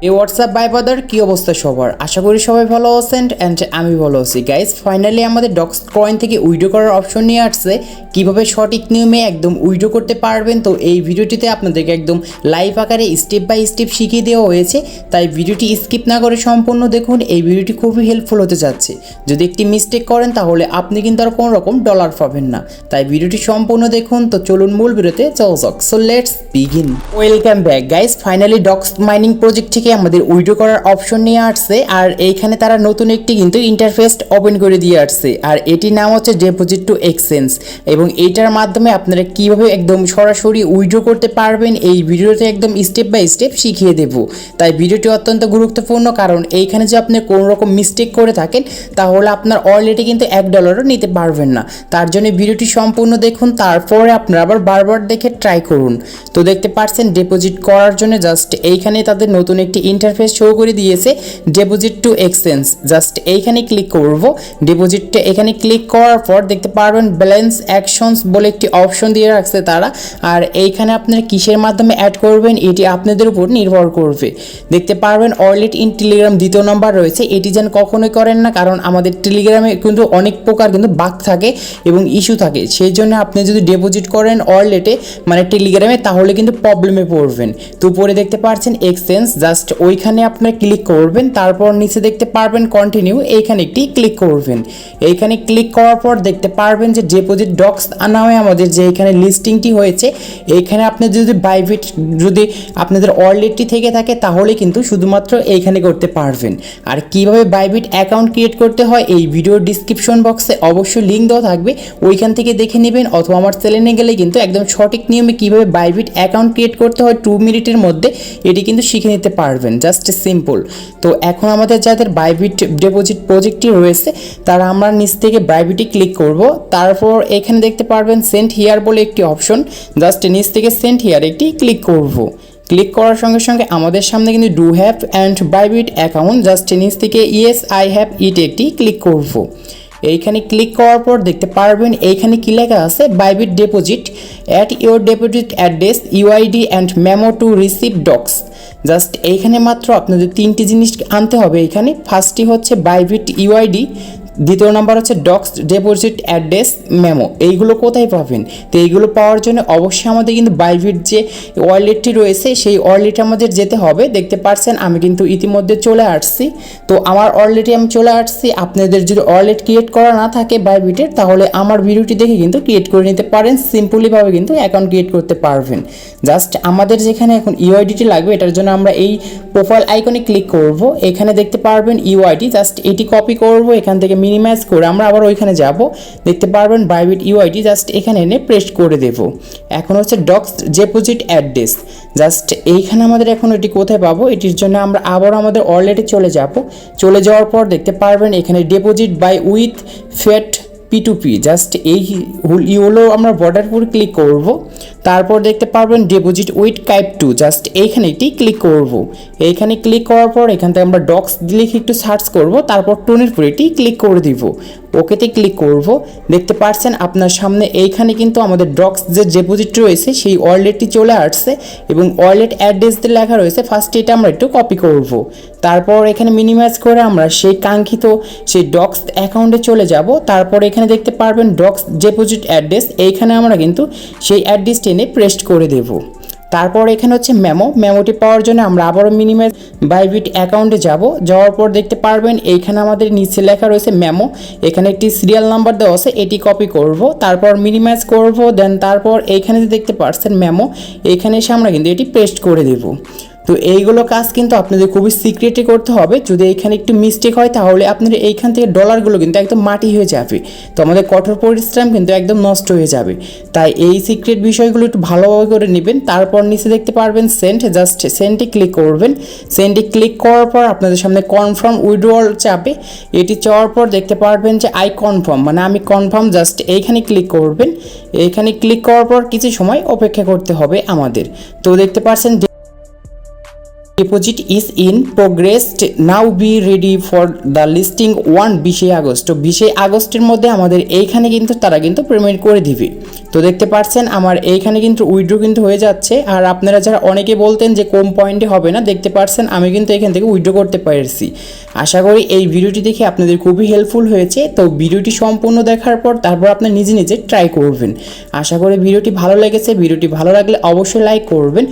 এই WhatsApp by বাদার কি অবস্থা সবার, আশা করি সবাই ভালো আছেন অ্যান্ড আমি ভালো আছি গাইস। ফাইনালি আমাদের ডক্স কয়েন থেকে উইড্রো করার অপশন নিয়ে আসছে, কিভাবে সঠিক নিয়মে একদম উইড্রো করতে পারবেন। তো এই ভিডিওটিতে আপনাদেরকে একদম লাইভ আকারে স্টেপ বাই স্টেপ শিখিয়ে দেওয়া হয়েছে, তাই ভিডিওটি স্কিপ না করে সম্পূর্ণ দেখুন। এই ভিডিওটি খুবই হেল্পফুল হতে যাচ্ছে। যদি একটি মিস্টেক করেন তাহলে আপনি কিন্তু আর কোনো রকম ডলার পাবেন না, তাই ভিডিওটি সম্পূর্ণ দেখুন। তো চলুন মূল ভিডিওতে যাওয়া যাক। So let's begin. Welcome back guys. Finally Dogs mining project থেকে আমাদের উইড্রো করার অপশন নিয়ে আসছে, আর এইখানে তারা নতুন একটি কিন্তু ইন্টারফেস ওপেন করে দিয়ে আসছে, আর এটির নাম হচ্ছে ডিপোজিট টু এক্সচেঞ্জ। এবং এইটার মাধ্যমে আপনারা কিভাবে একদম সরাসরি উইড্রো করতে পারবেন এই ভিডিওতে একদম স্টেপ বাই স্টেপ শিখিয়ে দেব। তাই ভিডিওটি অত্যন্ত গুরুত্বপূর্ণ, কারণ এইখানে যে আপনি কোনো রকম মিস্টেক করে থাকেন তাহলে আপনার অলরেডি কিন্তু $1 নিতে পারবেন না। তার জন্য ভিডিওটি সম্পূর্ণ দেখুন, তারপরে আপনারা আবার বারবার দেখে ট্রাই করুন। তো দেখতে পাচ্ছেন ডিপোজিট করার জন্য জাস্ট এইখানে তাদের নতুন একটি ইন্টারফেস শো করে দিয়েছে, ডিপোজিট টু এক্সচেঞ্জ। জাস্ট এইখানে ক্লিক করব। ডিপোজিটটা এখানে ক্লিক করার পর দেখতে পারবেন ব্যালেন্স অ্যাকশনস বলে একটি অপশন দিয়ে রাখছে তারা, আর এইখানে আপনারা কিসের মাধ্যমে অ্যাড করবেন এটি আপনাদের উপর নির্ভর করবে। দেখতে পারবেন ওয়ালেট ইন টেলিগ্রাম দ্বিতীয় নম্বর রয়েছে, এটি যেন কখনোই করেন না, কারণ আমাদের টেলিগ্রামে কিন্তু অনেক প্রকার কিন্তু বাগ থাকে এবং ইস্যু থাকে। সেই জন্য আপনি যদি ডিপোজিট করেন ওয়ালেটে মানে টেলিগ্রামে তাহলে কিন্তু প্রবলেমে পড়বেন। তো উপরে দেখতে পাচ্ছেন এক্সচেঞ্জ, জাস্ট ওইখানে আপনারা ক্লিক করবেন, তারপর নিচে দেখতে পারবেন কন্টিনিউ, এইখানে একটি ক্লিক করবেন। এইখানে ক্লিক করার পর দেখতে পারবেন যে ডিপোজিট ডক্স নামে আমাদের যে এখানে লিস্টিংটি হয়েছে, এইখানে আপনি যদি বাইবিট যদি আপনাদের ওয়ালেটটি থেকে থাকে তাহলে কিন্তু শুধুমাত্র এইখানে করতে পারবেন। আর কিভাবে বাইবিট অ্যাকাউন্ট ক্রিয়েট করতে হয় এই ভিডিওর ডিসক্রিপশন বক্সে অবশ্যই লিঙ্ক দেওয়া থাকবে, ওইখান থেকে দেখে নেবেন, অথবা আমার চ্যানেলে গেলে কিন্তু একদম সঠিক নিয়মে কিভাবে বাইবিট অ্যাকাউন্ট ক্রিয়েট করতে হয় 2 মিনিটের মধ্যে এটি কিন্তু শিখে নিতে পারবেন। Just simple. তো এখন আমাদের যাদের বাইবিট ডিপোজিট প্রজেক্টটি রয়েছে তারা আমরা নিচ থেকে বাইবিটে ক্লিক করব, তারপর এখানে দেখতে পারবেন সেন্ড হিয়ার বলে একটি অপশন, জাস্ট নিচ থেকে সেন্ড হিয়ার একটি ক্লিক করব। ক্লিক করার সঙ্গে সঙ্গে আমাদের সামনে কিন্তু do have and Bybit account, just নিচ থেকে ইয়েস আই হ্যাভ ইট একটি ক্লিক করব। এইখানে ক্লিক করার পর দেখতে পারবেন এইখানে কি লেখা আছে, Bybit deposit at your deposit address UID and memo to receive Dogs. Just এইখানে মাত্র আপনাদের 3টি জিনিস আনতে হবে। এখানে ফার্স্টটি হচ্ছে বাইবিট ইউআইডি, দ্বিতীয় নাম্বার হচ্ছে ডক্স ডিপোজিট অ্যাড্রেস মেমো। এইগুলো কোথায় পাবেন? তো এইগুলো পাওয়ার জন্য অবশ্যই আমাদের কিন্তু বাইবিট যে ওয়ালেটটি রয়েছে সেই ওয়ালেটে আমাদের যেতে হবে। দেখতে পাচ্ছেন আমি কিন্তু ইতিমধ্যে চলে আসছি। তো আমার ওয়ালেটে আমি চলে আসছি। আপনাদের যদি ওয়ালেট ক্রিয়েট করা না থাকে বাইবিটের তাহলে আমার ভিডিওটি দেখে কিন্তু ক্রিয়েট করে নিতে পারেন, সিম্পলিভাবে কিন্তু অ্যাকাউন্ট ক্রিয়েট করতে পারবেন। জাস্ট আমাদের যেখানে এখন ইউআইডিটি লাগবে এটার জন্য আমরা এই প্রোফাইল আইকনে ক্লিক করব। এখানে দেখতে পারবেন ইউআইডি, জাস্ট এটি কপি করব, এখান থেকে মিনিমাইজ করে আমরা আবার ওইখানে যাব। দেখতে পারবেন বাইবিট ইউআইডি, জাস্ট এখানে এনে পেস্ট করে দেব। এখন হচ্ছে ডক্স ডিপোজিট অ্যাড্রেস, জাস্ট এইখানে আমাদের এখন এটি কোথায় পাবো এটির জন্য আমরা আবার আমাদের ওয়ালেটে চলে যাব। চলে যাওয়ার পর দেখতে পারবেন এখানে deposit buy with fiat P2P, just এই হলো আমরা বর্ডার উপর ক্লিক করব। তারপর দেখতে পারবেন ডিপোজিট উইথ কাইপ 2, জাস্ট এইখানে একটি ক্লিক করব। এইখানে ক্লিক করার পর এখান থেকে আমরা ডক্স লিখে একটু সার্চ করব, তারপর টোনের উপর এটি ক্লিক করে দিব, ওকেতে ক্লিক করব। দেখতে পাচ্ছেন আপনার সামনে এইখানে কিন্তু আমাদের ডক্স যে ডিপোজিট রয়েছে সেই ওয়ালেটটি চলে আসছে এবং ওয়ালেট অ্যাড্রেস দিয়ে লেখা রয়েছে। ফার্স্ট এটা আমরা একটু কপি করব, তারপর এখানে মিনিমাইজ করে আমরা সেই কাঙ্ক্ষিত সেই ডক্স অ্যাকাউন্টে চলে যাব। তারপর এখানে দেখতে পারবেন ডক্স ডিপোজিট অ্যাড্রেস, এইখানে আমরা কিন্তু সেই অ্যাড্রেসটি এনে পেস্ট করে দেব। তারপর এখানে হচ্ছে মেমোটি পাওয়ার জন্য আমরা আবারও মিনিমাইজ বাইবিট অ্যাকাউন্টে যাব। যাওয়ার পর দেখতে পারবেন এইখানে আমাদের নিচে লেখা রয়েছে মেমো, এখানে একটি সিরিয়াল নাম্বার দেওয়া আছে, এটি কপি করব, তারপর মিনিমাইজ করব, দেন তারপর এইখানে দেখতে পাচ্ছেন মেমো, এইখানে এসে আমরা কিন্তু এটি পেস্ট করে দেব। তো এইগুলো কাজ কিন্তু আপনাদের খুবই সিক্রেটলি করতে হবে। যদি এইখানে একটু মিস্টেক হয় তাহলে আপনাদের এইখান থেকে ডলারগুলো কিন্তু একদম মাটি হয়ে যাবে, তো আমাদের কঠোর পরিশ্রম কিন্তু একদম নষ্ট হয়ে যাবে। তাই এই সিক্রেট বিষয়গুলো একটু ভালোভাবে করে নেবেন। তারপর নিচে দেখতে পারবেন সেন্ড, জাস্ট সেন্ডে ক্লিক করবেন। সেন্ডে ক্লিক করার পর আপনাদের সামনে কনফার্ম উইথড্রয়াল চাপে, এটি চাওয়ার পর দেখতে পারবেন যে আই কনফার্ম মানে আমি কনফার্ম, জাস্ট এইখানে ক্লিক করবেন। এইখানে ক্লিক করার পর কিছু সময় অপেক্ষা করতে হবে আমাদের। তো দেখতে পাচ্ছেন deposit is in progressed, now be ready for the listing 20 August. তো 20 আগস্টের মধ্যে আমাদের এইখানে কিন্তু তারা কিন্তু পেমেন্ট করে দিবে। তো দেখতে পাচ্ছেন আমার এইখানে কিন্তু উইথড্র কিন্তু হয়ে যাচ্ছে। আর আপনারা যারা অনেকে বলতেন যে কম পয়েন্টে হবে না, দেখতে পাচ্ছেন আমি কিন্তু এখান থেকে উইথড্র করতে পেরেছি। আশা করি এই ভিডিওটি দেখে আপনাদের খুবই হেল্পফুল হয়েছে। তো ভিডিওটি সম্পূর্ণ দেখার পর তারপর আপনি নিজে নিজে ট্রাই করবেন। আশা করি ভিডিওটি ভালো লেগেছে। ভিডিওটি ভালো লাগলে অবশ্যই লাইক করবেন।